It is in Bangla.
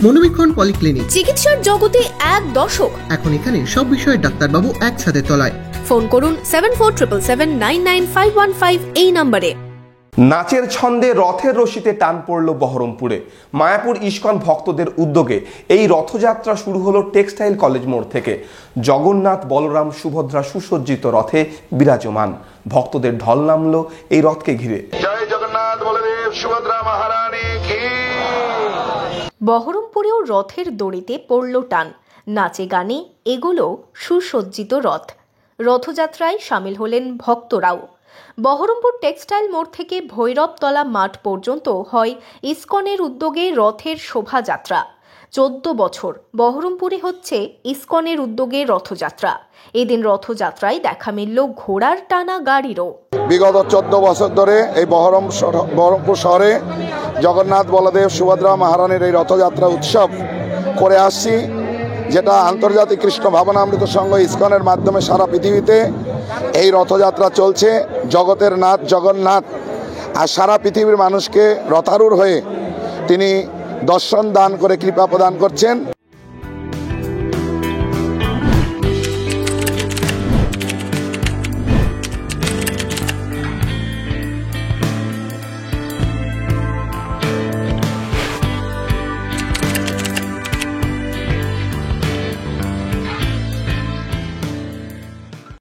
মনোবীক্ষণ পলিক্লিনিক, চিকিৎসার জগতে এক দশক। এখন এখানে সব বিষয়ে ডাক্তারবাবু একসাথে তলায়। ফোন করুন 7477999515 এই নম্বরে। নাচের ছন্দে রথের রশিতে টান পড়ল বহরমপুরে। মায়াপুর ইস্কন ভক্তদের উদ্যোগে এই রথযাত্রা শুরু হলো টেক্সটাইল কলেজ মোড় থেকে। জগন্নাথ, বলরাম, সুভদ্রা সুসজ্জিত রথে বিরাজমান। ভক্তদের ঢল নামলো এই রথকে ঘিরে। জয় জগন্নাথ বলদেব সুভদ্রা মহারানী কি। বহরমপুরেও রথের দড়িতে পড়ল টান। নাচে গানে এগোলো সুসজ্জিত রথ। রথযাত্রায় সামিল হলেন ভক্তরাও। বহরমপুর টেক্সটাইল মোড় থেকে ভৈরবতলা মাঠ পর্যন্ত হয় ইস্কনের উদ্যোগে রথের শোভাযাত্রা। 14 বছর বহরমপুরে হচ্ছে ইস্কনের উদ্যোগে রথযাত্রা। এদিন রথযাত্রায় দেখা মিলল ঘোড়ার টানা গাড়িরও। বিগত 14 বছর ধরে এই বহরমপুর শহরে জগন্নাথ, বলদেব, সুভদ্রা মহারানীর এই রথযাত্রা উৎসব করে আসছি, যেটা আন্তর্জাতিক কৃষ্ণ ভাবনামৃত সংঘ ইস্কনের মাধ্যমে সারা পৃথিবীতে এই রথযাত্রা চলছে। জগতের নাথ জগন্নাথ আর সারা পৃথিবীর মানুষকে রথারূঢ় হয়ে তিনি দর্শন দান করে কৃপা প্রদান করছেন।